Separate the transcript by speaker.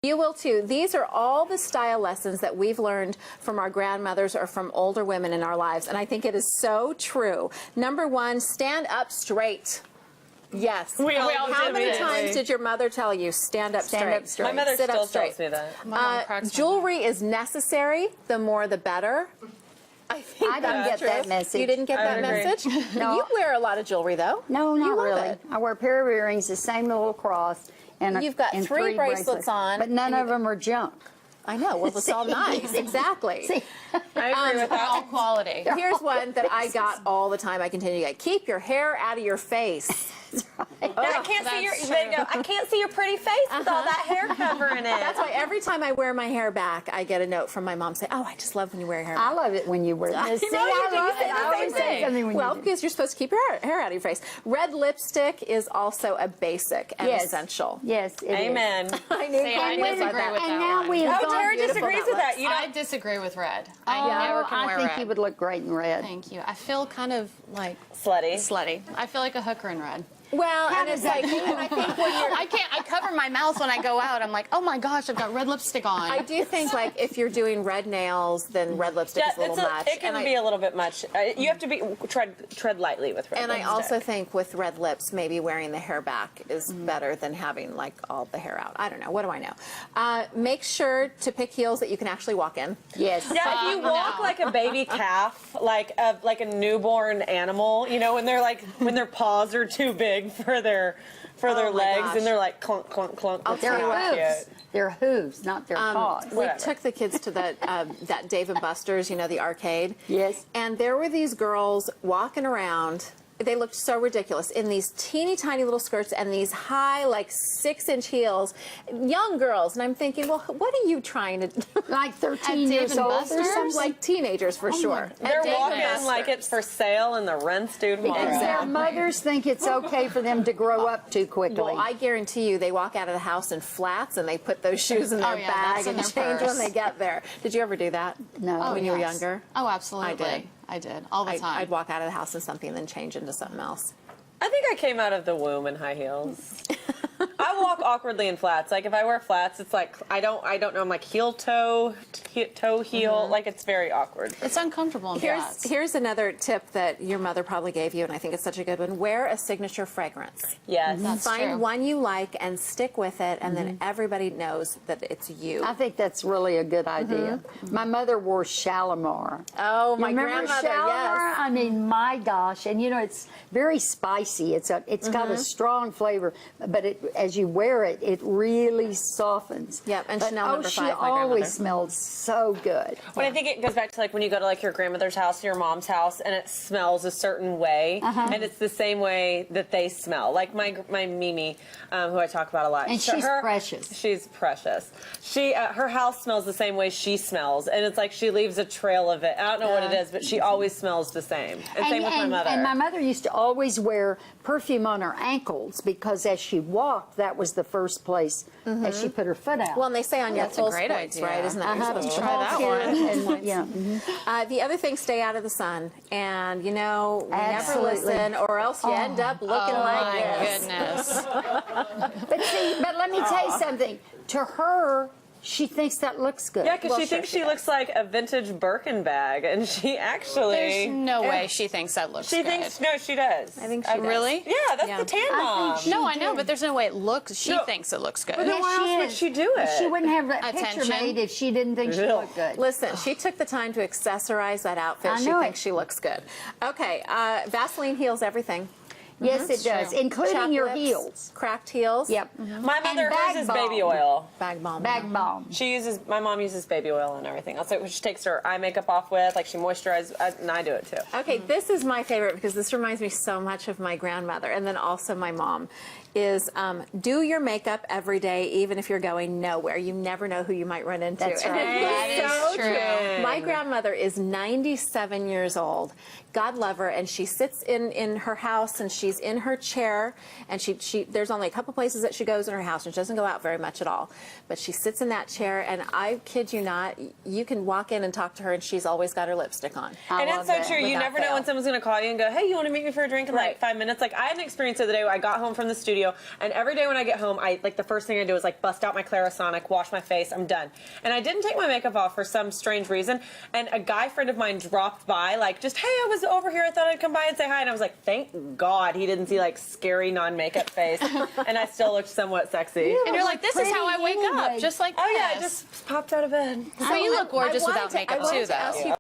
Speaker 1: You will too. These are all the style lessons that we've learned from our grandmothers or from older women in our lives. And I think it is so true. Number one, stand up straight. Yes.
Speaker 2: We all
Speaker 1: How
Speaker 2: did,
Speaker 1: many
Speaker 2: didn't
Speaker 1: times
Speaker 2: we?
Speaker 1: did your mother tell you stand up
Speaker 3: Stand
Speaker 1: straight?
Speaker 3: up straight.
Speaker 2: My mother
Speaker 1: Sit
Speaker 2: still
Speaker 1: up straight.
Speaker 2: tells me that.
Speaker 4: My mom cracks my
Speaker 1: Jewelry is necessary. The more, the better. I think
Speaker 3: I didn't
Speaker 1: that's
Speaker 3: get that
Speaker 1: true.
Speaker 3: message.
Speaker 1: You didn't get
Speaker 2: I
Speaker 1: that
Speaker 2: would agree.
Speaker 1: message?
Speaker 3: No.
Speaker 1: You wear a lot of jewelry, though.
Speaker 3: No,
Speaker 1: You
Speaker 3: not
Speaker 1: love
Speaker 3: really.
Speaker 1: it.
Speaker 3: I wear a pair of earrings, the same little cross, and
Speaker 1: You've got
Speaker 3: and
Speaker 1: three bracelets on,
Speaker 3: but none
Speaker 1: and
Speaker 3: of them are junk.
Speaker 1: I know. Well, it's all nice. Exactly.
Speaker 3: See,
Speaker 2: I agree with that.
Speaker 4: all quality.
Speaker 1: Here's one that I got all the time. I continue to get. Keep your hair out of your face.
Speaker 2: I can't see your.
Speaker 4: That's
Speaker 2: There you go. I can't see your pretty face with all that hair covering it.
Speaker 1: That's why every time I wear my hair back, I get a note from my mom saying, "Oh, I just love when you wear your hair back."
Speaker 3: I love it when you wear this. See,
Speaker 1: know you
Speaker 3: I
Speaker 1: do.
Speaker 3: love
Speaker 1: You say
Speaker 3: it.
Speaker 1: the
Speaker 3: I always
Speaker 1: same
Speaker 3: say
Speaker 1: thing.
Speaker 3: something when
Speaker 1: Well,
Speaker 3: you do.
Speaker 1: because you're supposed to keep your hair out of your face. Red lipstick is also a basic and
Speaker 3: Yes.
Speaker 1: essential.
Speaker 3: Yes, it is.
Speaker 2: Amen.
Speaker 1: I knew
Speaker 4: See, I
Speaker 1: Connie would
Speaker 4: disagree
Speaker 1: love
Speaker 4: with
Speaker 1: that.
Speaker 3: And
Speaker 4: that
Speaker 3: now
Speaker 4: one.
Speaker 3: we have
Speaker 2: Oh,
Speaker 3: gone.
Speaker 2: Tara
Speaker 1: beautiful
Speaker 2: disagrees
Speaker 1: that
Speaker 2: with that.
Speaker 1: looks.
Speaker 2: You
Speaker 4: I
Speaker 2: don't.
Speaker 4: disagree with red.
Speaker 3: Oh,
Speaker 4: I never can wear
Speaker 3: I think
Speaker 4: red.
Speaker 3: you would look great in red.
Speaker 4: Thank you. I feel kind of like
Speaker 2: Slutty.
Speaker 4: slutty. I feel like a hooker in red.
Speaker 1: Well, and it's like, and I think when you're
Speaker 4: I can't. I cover my mouth when I go out. I'm like, oh my gosh, I've got red lipstick on.
Speaker 1: I do think, like, if you're doing red nails, then red lipstick is a little much.
Speaker 2: it can be a little bit much. You have to be tread lightly with red
Speaker 1: And I
Speaker 2: lipstick.
Speaker 1: also think with red lips, maybe wearing the hair back is better than having, like, all the hair out. I don't know. What do I know? Make sure to pick heels that you can actually walk in.
Speaker 3: Yes.
Speaker 2: Yeah, if you walk
Speaker 4: no.
Speaker 2: like a baby calf, like a newborn animal, you know, when their paws are too big for their
Speaker 1: Oh my
Speaker 2: legs
Speaker 1: gosh.
Speaker 2: and they're like clunk clunk clunk.
Speaker 1: I'll
Speaker 2: That's
Speaker 1: tell
Speaker 3: They're
Speaker 1: you
Speaker 2: so
Speaker 1: what.
Speaker 3: hooves. They're hooves, not their paws.
Speaker 1: We
Speaker 2: Whatever.
Speaker 1: took the kids to that Dave and Buster's, you know, the arcade.
Speaker 3: Yes.
Speaker 1: And there were these girls walking around. They looked so ridiculous in these teeny tiny little skirts and these high, like 6-inch heels. Young girls. And I'm thinking, well, what are you trying to do?
Speaker 3: Like 13
Speaker 4: Dave
Speaker 3: years
Speaker 4: and
Speaker 3: old or
Speaker 4: Buster's?
Speaker 3: something.
Speaker 1: Like teenagers for sure.
Speaker 2: They're
Speaker 1: At Dave and
Speaker 2: walking
Speaker 1: Buster's.
Speaker 2: like it's for sale and the rent's due tomorrow.
Speaker 3: Because their mothers think it's okay for them to grow up too quickly.
Speaker 1: Well, I guarantee you, they walk out of the house in flats and they put those shoes in their
Speaker 4: yeah,
Speaker 1: bag
Speaker 4: that's in
Speaker 1: and
Speaker 4: their
Speaker 1: change
Speaker 4: purse.
Speaker 1: when they get there. Did you ever do that?
Speaker 3: No.
Speaker 1: When you were
Speaker 4: yes.
Speaker 1: younger?
Speaker 4: Oh, absolutely.
Speaker 1: I did.
Speaker 4: I did all the time.
Speaker 1: I'd walk out of the house in something and then change into something else.
Speaker 2: I think I came out of the womb in high heels. I walk awkwardly in flats. Like if I wear flats, it's like I don't know. I'm like heel toe, toe heel. Like it's very awkward.
Speaker 4: It's uncomfortable in flats.
Speaker 1: Here's another tip that your mother probably gave you, and I think it's such a good one. Wear a signature fragrance.
Speaker 2: Yes.
Speaker 4: That's
Speaker 1: Find
Speaker 4: true.
Speaker 1: one you like and stick with it, and then everybody knows that it's you.
Speaker 3: I think that's really a good idea. My mother wore Shalimar.
Speaker 1: Oh, my
Speaker 3: You remember
Speaker 1: grandmother,
Speaker 3: Shalimar?
Speaker 1: yes.
Speaker 3: I mean, my gosh. And you know, it's very spicy. It's got a strong flavor, but as you wear it, it really softens.
Speaker 1: Yep, and
Speaker 3: but,
Speaker 1: Chanel
Speaker 3: oh,
Speaker 1: number
Speaker 3: she
Speaker 1: 5, my
Speaker 3: always
Speaker 1: grandmother.
Speaker 3: smelled so good.
Speaker 2: But I think it goes back to like when you go to like your grandmother's house, your mom's house, and it smells a certain way, and it's the same way that they smell. Like my Mimi, who I talk about a lot,
Speaker 3: And she's precious.
Speaker 2: She's precious. She her house smells the same way she smells, and it's like she leaves a trail of it. I don't know what it is, but she always smells the same. And same with my mother.
Speaker 3: And my mother used to always wear perfume on her ankles because as she walked, that was the first place as she put her foot out.
Speaker 1: Well, and they say on your
Speaker 4: That's a
Speaker 1: pulse
Speaker 4: great
Speaker 1: points,
Speaker 4: idea.
Speaker 1: right? Isn't that what you're supposed to
Speaker 4: Try that one.
Speaker 3: And, yeah.
Speaker 1: The other thing, stay out of the sun. And, you know, we never
Speaker 3: Absolutely.
Speaker 1: listen, or else you end up looking
Speaker 4: Oh
Speaker 1: like
Speaker 4: my
Speaker 1: this.
Speaker 4: goodness.
Speaker 3: But let me tell you something. To her, she thinks that looks good.
Speaker 2: Yeah, because
Speaker 1: Well,
Speaker 2: she
Speaker 1: sure
Speaker 2: thinks
Speaker 1: she
Speaker 2: she looks like a vintage Birkin bag, and she actually.
Speaker 4: There's no way she thinks that looks
Speaker 2: She
Speaker 4: good.
Speaker 2: thinks no, she does.
Speaker 1: I think she does.
Speaker 4: Really?
Speaker 2: Yeah, that's
Speaker 1: Yeah.
Speaker 2: the tan
Speaker 3: I
Speaker 2: mom.
Speaker 3: think she
Speaker 4: No, I know,
Speaker 3: did.
Speaker 4: but there's no way it looks. She
Speaker 2: No.
Speaker 4: thinks it looks good.
Speaker 2: But then why else would
Speaker 3: is.
Speaker 2: she do it?
Speaker 3: She wouldn't have that picture
Speaker 4: Attention.
Speaker 3: made if she didn't think she
Speaker 2: Ugh.
Speaker 3: looked good.
Speaker 1: Listen, she took the time to accessorize that outfit.
Speaker 3: I
Speaker 1: She
Speaker 3: know
Speaker 1: thinks
Speaker 3: it.
Speaker 1: she looks good. Okay, Vaseline heals everything.
Speaker 3: Yes, it does,
Speaker 4: true.
Speaker 3: including
Speaker 1: Chapped
Speaker 3: your
Speaker 1: lips,
Speaker 3: heels.
Speaker 1: cracked heels.
Speaker 3: Yep.
Speaker 2: My mother,
Speaker 3: And
Speaker 2: hers
Speaker 3: bag
Speaker 2: is
Speaker 3: balm.
Speaker 2: baby oil.
Speaker 1: Bag balm.
Speaker 3: Bag balm.
Speaker 2: My mom uses baby oil and everything else, which she takes her eye makeup off with, like she moisturizes, and I do it too.
Speaker 1: Okay, this is my favorite because this reminds me so much of my grandmother and then also my mom. Is do your makeup every day, even if you're going nowhere. You never know who you might run into.
Speaker 3: That's
Speaker 1: And
Speaker 3: right.
Speaker 1: it
Speaker 4: That
Speaker 1: is
Speaker 4: is
Speaker 1: so
Speaker 4: true.
Speaker 1: My grandmother is 97 years old. God love her, and she sits in her house and she's in her chair, and she there's only a couple places that she goes in her house, and she doesn't go out very much at all. But she sits in that chair, and I kid you not, you can walk in and talk to her, and she's always got her lipstick on.
Speaker 2: And it's
Speaker 3: love
Speaker 2: so
Speaker 3: that.
Speaker 2: true. You
Speaker 1: Without
Speaker 2: never know
Speaker 1: fail.
Speaker 2: when someone's going to call you and go, hey, you want to meet me for a drink in
Speaker 1: Right.
Speaker 2: like 5 minutes? Like I had an experience the other day where I got home from the studio studio, and every day when I get home, the first thing I do is like bust out my Clarisonic, wash my face, I'm done. And I didn't take my makeup off for some strange reason, and a guy friend of mine dropped by, like, just, hey, I was over here, I thought I'd come by and say hi, and I was like, thank God he didn't see like scary non-makeup face, and I still looked somewhat sexy.
Speaker 4: And you're like, this is how I wake up,
Speaker 3: anyway.
Speaker 4: just like
Speaker 2: Oh yeah, I
Speaker 4: this.
Speaker 2: just popped out of bed.
Speaker 4: So you look gorgeous
Speaker 1: I
Speaker 4: without
Speaker 1: wanted to-
Speaker 4: makeup
Speaker 1: I wanted
Speaker 4: too,
Speaker 1: to ask
Speaker 4: though.
Speaker 1: you